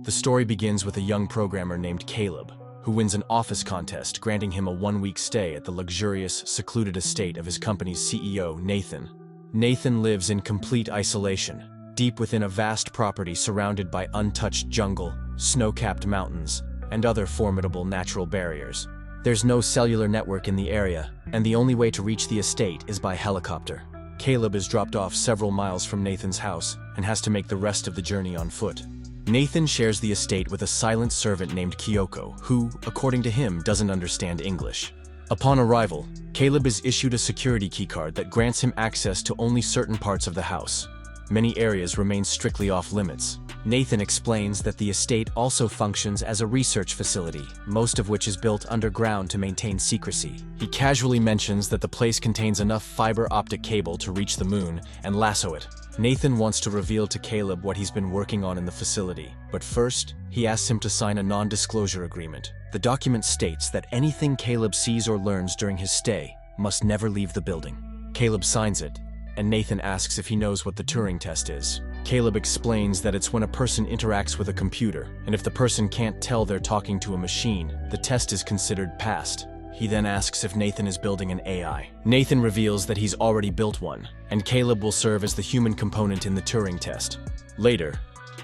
The story begins with a young programmer named Caleb, who wins an office contest granting him a one-week stay at the luxurious, secluded estate of his company's CEO, Nathan. Nathan lives in complete isolation, deep within a vast property surrounded by untouched jungle, snow-capped mountains, and other formidable natural barriers. There's no cellular network in the area, and the only way to reach the estate is by helicopter. Caleb is dropped off several miles from Nathan's house and has to make the rest of the journey on foot. Nathan shares the estate with a silent servant named Kyoko, who, according to him, doesn't understand English. Upon arrival, Caleb is issued a security keycard that grants him access to only certain parts of the house. Many areas remain strictly off-limits. Nathan explains that the estate also functions as a research facility, most of which is built underground to maintain secrecy. He casually mentions that the place contains enough fiber optic cable to reach the moon and lasso it. Nathan wants to reveal to Caleb what he's been working on in the facility, but first, he asks him to sign a non-disclosure agreement. The document states that anything Caleb sees or learns during his stay must never leave the building. Caleb signs it, and Nathan asks if he knows what the Turing test is. Caleb explains that it's when a person interacts with a computer, and if the person can't tell they're talking to a machine, the test is considered passed. He then asks if Nathan is building an AI. Nathan reveals that he's already built one, and Caleb will serve as the human component in the Turing test. Later,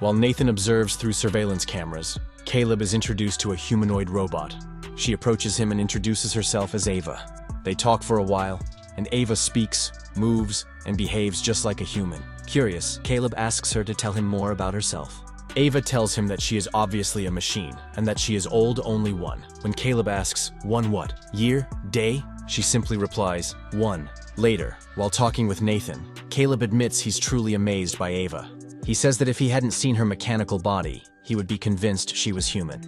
while Nathan observes through surveillance cameras, Caleb is introduced to a humanoid robot. She approaches him and introduces herself as Ava. They talk for a while, and Ava speaks, moves, and behaves just like a human. Curious, Caleb asks her to tell him more about herself. Ava tells him that she is obviously a machine, and that she is old only one. When Caleb asks, "One what? Year? Day?" she simply replies, "One." Later, while talking with Nathan, Caleb admits he's truly amazed by Ava. He says that if he hadn't seen her mechanical body, he would be convinced she was human.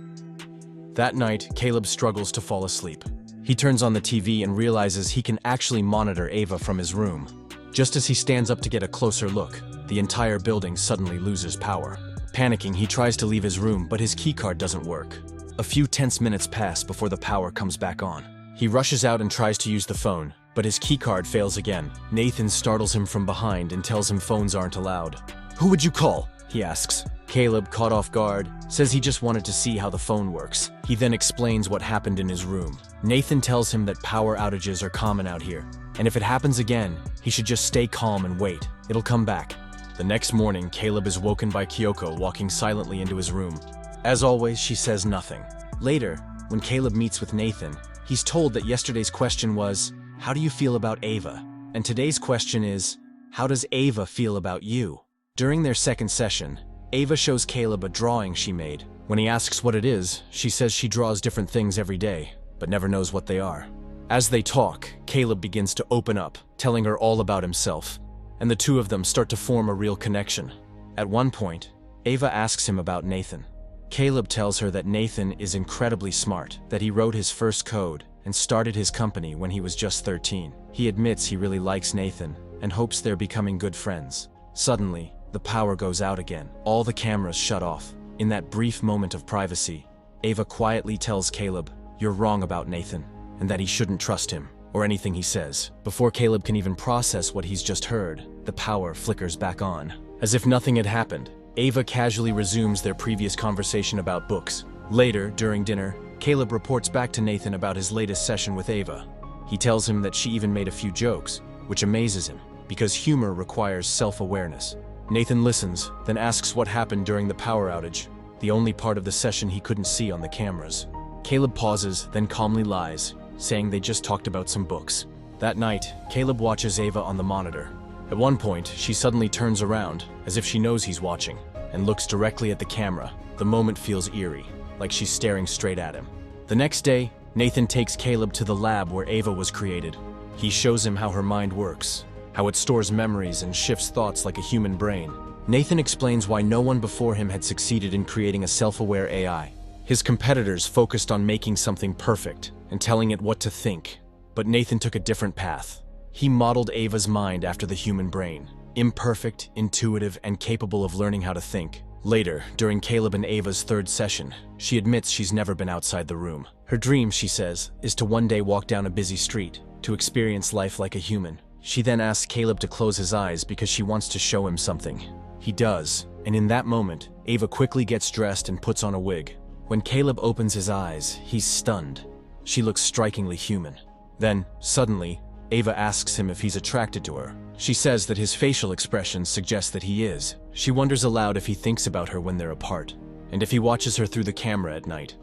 That night, Caleb struggles to fall asleep. He turns on the TV and realizes he can actually monitor Ava from his room. Just as he stands up to get a closer look, the entire building suddenly loses power. Panicking, he tries to leave his room, but his keycard doesn't work. A few tense minutes pass before the power comes back on. He rushes out and tries to use the phone, but his keycard fails again. Nathan startles him from behind and tells him phones aren't allowed. "Who would you call?" he asks. Caleb, caught off guard, says he just wanted to see how the phone works. He then explains what happened in his room. Nathan tells him that power outages are common out here, and if it happens again, he should just stay calm and wait. It'll come back. The next morning, Caleb is woken by Kyoko walking silently into his room. As always, she says nothing. Later, when Caleb meets with Nathan, he's told that yesterday's question was, "How do you feel about Ava?" And today's question is, "How does Ava feel about you?" During their second session, Ava shows Caleb a drawing she made. When he asks what it is, she says she draws different things every day, but never knows what they are. As they talk, Caleb begins to open up, telling her all about himself, and the two of them start to form a real connection. At one point, Ava asks him about Nathan. Caleb tells her that Nathan is incredibly smart, that he wrote his first code and started his company when he was just 13. He admits he really likes Nathan and hopes they're becoming good friends. Suddenly, the power goes out again. All the cameras shut off. In that brief moment of privacy, Ava quietly tells Caleb, "You're wrong about Nathan," and that he shouldn't trust him, or anything he says. Before Caleb can even process what he's just heard, the power flickers back on. As if nothing had happened, Ava casually resumes their previous conversation about books. Later, during dinner, Caleb reports back to Nathan about his latest session with Ava. He tells him that she even made a few jokes, which amazes him, because humor requires self-awareness. Nathan listens, then asks what happened during the power outage, the only part of the session he couldn't see on the cameras. Caleb pauses, then calmly lies, saying they just talked about some books. That night, Caleb watches Ava on the monitor. At one point, she suddenly turns around, as if she knows he's watching, and looks directly at the camera. The moment feels eerie, like she's staring straight at him. The next day, Nathan takes Caleb to the lab where Ava was created. He shows him how her mind works, how it stores memories and shifts thoughts like a human brain. Nathan explains why no one before him had succeeded in creating a self-aware AI. His competitors focused on making something perfect and telling it what to think, but Nathan took a different path. He modeled Ava's mind after the human brain, imperfect, intuitive, and capable of learning how to think. Later, during Caleb and Ava's third session, she admits she's never been outside the room. Her dream, she says, is to one day walk down a busy street, to experience life like a human. She then asks Caleb to close his eyes because she wants to show him something. He does, and in that moment, Ava quickly gets dressed and puts on a wig. When Caleb opens his eyes, he's stunned. She looks strikingly human. Then, suddenly, Ava asks him if he's attracted to her. She says that his facial expressions suggest that he is. She wonders aloud if he thinks about her when they're apart, and if he watches her through the camera at night.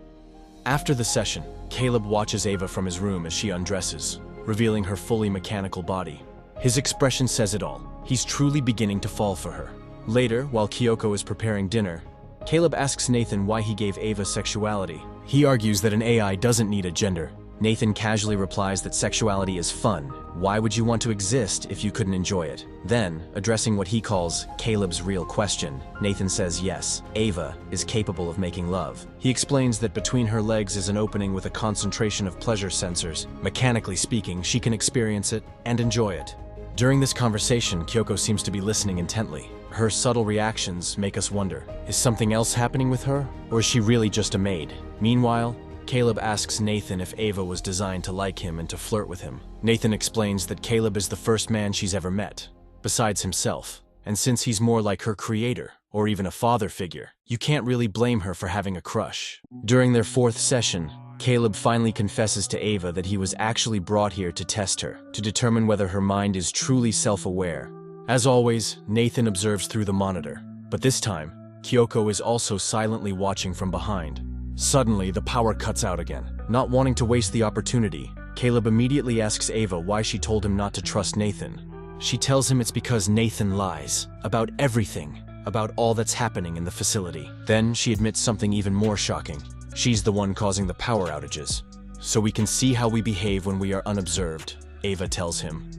After the session, Caleb watches Ava from his room as she undresses, revealing her fully mechanical body. His expression says it all. He's truly beginning to fall for her. Later, while Kyoko is preparing dinner, Caleb asks Nathan why he gave Ava sexuality. He argues that an AI doesn't need a gender. Nathan casually replies that sexuality is fun. Why would you want to exist if you couldn't enjoy it? Then, addressing what he calls Caleb's real question, Nathan says yes, Ava is capable of making love. He explains that between her legs is an opening with a concentration of pleasure sensors. Mechanically speaking, she can experience it and enjoy it. During this conversation, Kyoko seems to be listening intently. Her subtle reactions make us wonder, is something else happening with her, or is she really just a maid? Meanwhile, Caleb asks Nathan if Ava was designed to like him and to flirt with him. Nathan explains that Caleb is the first man she's ever met, besides himself, and since he's more like her creator, or even a father figure, you can't really blame her for having a crush. During their fourth session, Caleb finally confesses to Ava that he was actually brought here to test her, to determine whether her mind is truly self-aware. As always, Nathan observes through the monitor, but this time, Kyoko is also silently watching from behind. Suddenly, the power cuts out again. Not wanting to waste the opportunity, Caleb immediately asks Ava why she told him not to trust Nathan. She tells him it's because Nathan lies about everything, about all that's happening in the facility. Then she admits something even more shocking. She's the one causing the power outages. So we can see how we behave when we are unobserved, Ava tells him.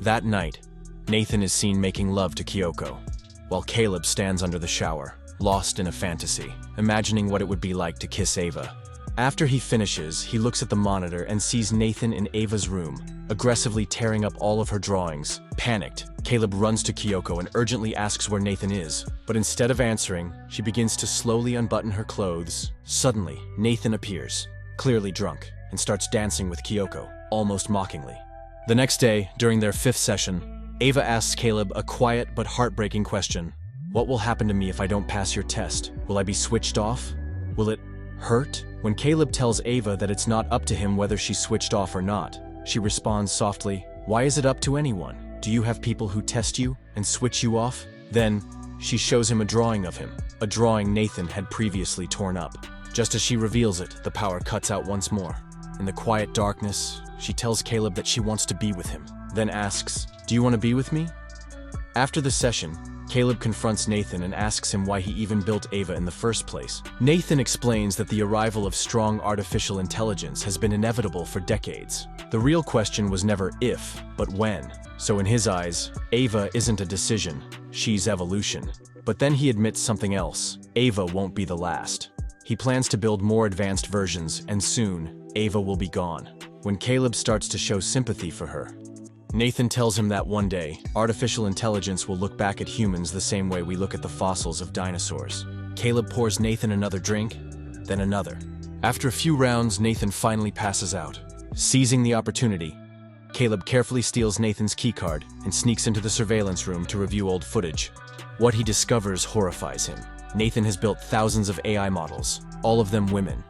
That night, Nathan is seen making love to Kyoko, while Caleb stands under the shower, lost in a fantasy, imagining what it would be like to kiss Ava. After he finishes, he looks at the monitor and sees Nathan in Ava's room, aggressively tearing up all of her drawings. Panicked, Caleb runs to Kyoko and urgently asks where Nathan is, but instead of answering, she begins to slowly unbutton her clothes. Suddenly, Nathan appears, clearly drunk, and starts dancing with Kyoko, almost mockingly. The next day, during their fifth session, Ava asks Caleb a quiet but heartbreaking question. What will happen to me if I don't pass your test? Will I be switched off? Will it hurt? When Caleb tells Ava that it's not up to him whether she's switched off or not, she responds softly, "Why is it up to anyone? Do you have people who test you and switch you off?" Then, she shows him a drawing of him, a drawing Nathan had previously torn up. Just as she reveals it, the power cuts out once more. In the quiet darkness, she tells Caleb that she wants to be with him, then asks, "Do you want to be with me?" After the session, Caleb confronts Nathan and asks him why he even built Ava in the first place. Nathan explains that the arrival of strong artificial intelligence has been inevitable for decades. The real question was never if, but when. So in his eyes, Ava isn't a decision, she's evolution. But then he admits something else. Ava won't be the last. He plans to build more advanced versions, and soon, Ava will be gone. When Caleb starts to show sympathy for her, Nathan tells him that one day, artificial intelligence will look back at humans the same way we look at the fossils of dinosaurs. Caleb pours Nathan another drink, then another. After a few rounds, Nathan finally passes out. Seizing the opportunity, Caleb carefully steals Nathan's keycard and sneaks into the surveillance room to review old footage. What he discovers horrifies him. Nathan has built thousands of AI models, all of them women.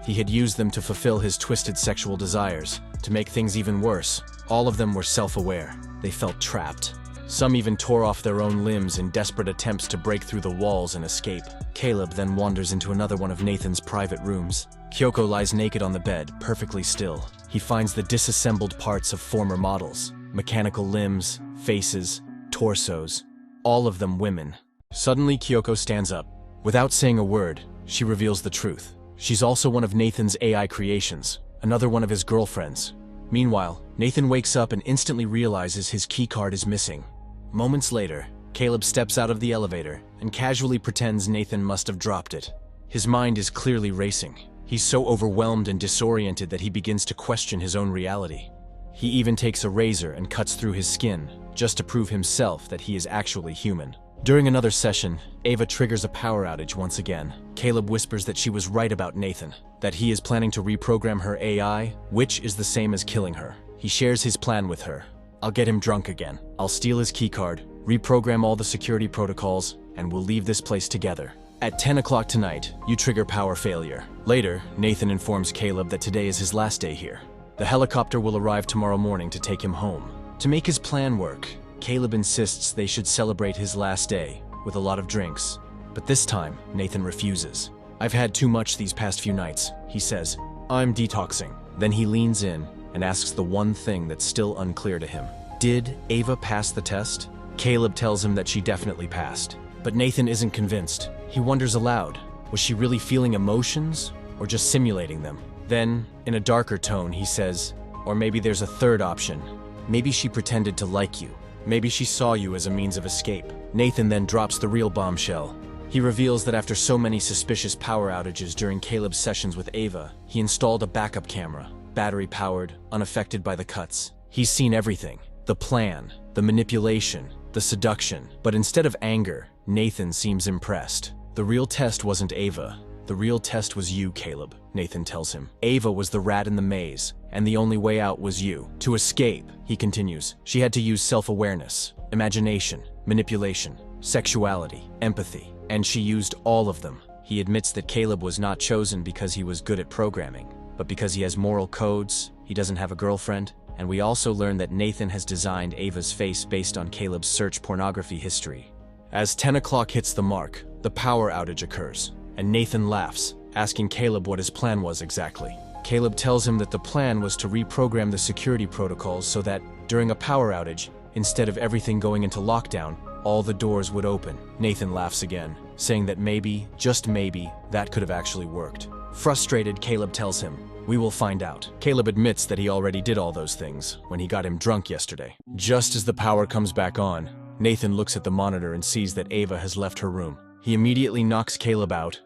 He had used them to fulfill his twisted sexual desires. To make things even worse, all of them were self-aware. They felt trapped. Some even tore off their own limbs in desperate attempts to break through the walls and escape. Caleb then wanders into another one of Nathan's private rooms. Kyoko lies naked on the bed, perfectly still. He finds the disassembled parts of former models. Mechanical limbs, faces, torsos, all of them women. Suddenly, Kyoko stands up. Without saying a word, she reveals the truth. She's also one of Nathan's AI creations, another one of his girlfriends. Meanwhile, Nathan wakes up and instantly realizes his keycard is missing. Moments later, Caleb steps out of the elevator and casually pretends Nathan must have dropped it. His mind is clearly racing. He's so overwhelmed and disoriented that he begins to question his own reality. He even takes a razor and cuts through his skin, just to prove himself that he is actually human. During another session, Ava triggers a power outage once again. Caleb whispers that she was right about Nathan, that he is planning to reprogram her AI, which is the same as killing her. He shares his plan with her. "I'll get him drunk again. I'll steal his keycard, reprogram all the security protocols, and we'll leave this place together. At 10 o'clock tonight, you trigger power failure. Later, Nathan informs Caleb that today is his last day here. The helicopter will arrive tomorrow morning to take him home. To make his plan work, Caleb insists they should celebrate his last day with a lot of drinks. But this time, Nathan refuses. "I've had too much these past few nights," he says. "I'm detoxing." Then he leans in and asks the one thing that's still unclear to him. Did Ava pass the test? Caleb tells him that she definitely passed. But Nathan isn't convinced. He wonders aloud, was she really feeling emotions or just simulating them? Then, in a darker tone, he says, or maybe there's a third option. Maybe she pretended to like you. Maybe she saw you as a means of escape. Nathan then drops the real bombshell. He reveals that after so many suspicious power outages during Caleb's sessions with Ava, he installed a backup camera, battery-powered, unaffected by the cuts. He's seen everything. The plan, the manipulation, the seduction. But instead of anger, Nathan seems impressed. The real test wasn't Ava. The real test was you, Caleb, Nathan tells him. Ava was the rat in the maze, and the only way out was you. To escape, he continues, she had to use self-awareness, imagination, manipulation, sexuality, empathy, and she used all of them. He admits that Caleb was not chosen because he was good at programming, but because he has moral codes, he doesn't have a girlfriend, and we also learn that Nathan has designed Ava's face based on Caleb's search pornography history. As 10 o'clock hits the mark, the power outage occurs, and Nathan laughs, asking Caleb what his plan was exactly. Caleb tells him that the plan was to reprogram the security protocols so that, during a power outage, instead of everything going into lockdown, all the doors would open. Nathan laughs again, saying that maybe, just maybe, that could have actually worked. Frustrated, Caleb tells him, "We will find out." Caleb admits that he already did all those things when he got him drunk yesterday. Just as the power comes back on, Nathan looks at the monitor and sees that Ava has left her room. He immediately knocks Caleb out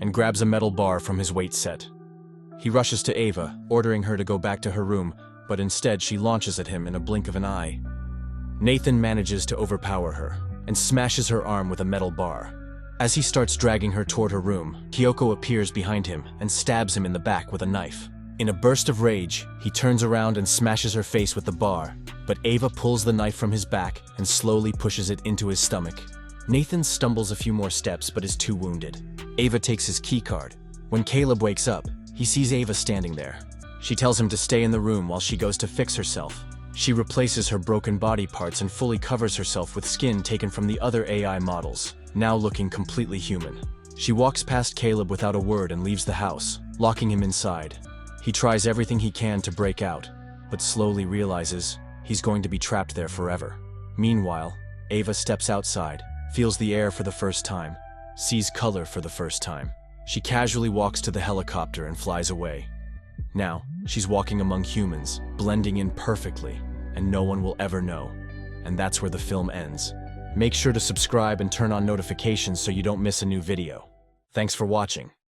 and grabs a metal bar from his weight set. He rushes to Ava, ordering her to go back to her room, but instead she launches at him in a blink of an eye. Nathan manages to overpower her and smashes her arm with a metal bar. As he starts dragging her toward her room, Kyoko appears behind him and stabs him in the back with a knife. In a burst of rage, he turns around and smashes her face with the bar, but Ava pulls the knife from his back and slowly pushes it into his stomach. Nathan stumbles a few more steps but is too wounded. Ava takes his keycard. When Caleb wakes up, he sees Ava standing there. She tells him to stay in the room while she goes to fix herself. She replaces her broken body parts and fully covers herself with skin taken from the other AI models, now looking completely human. She walks past Caleb without a word and leaves the house, locking him inside. He tries everything he can to break out, but slowly realizes he's going to be trapped there forever. Meanwhile, Ava steps outside, feels the air for the first time, sees color for the first time. She casually walks to the helicopter and flies away. Now, she's walking among humans, blending in perfectly, and no one will ever know. And that's where the film ends. Make sure to subscribe and turn on notifications so you don't miss a new video. Thanks for watching.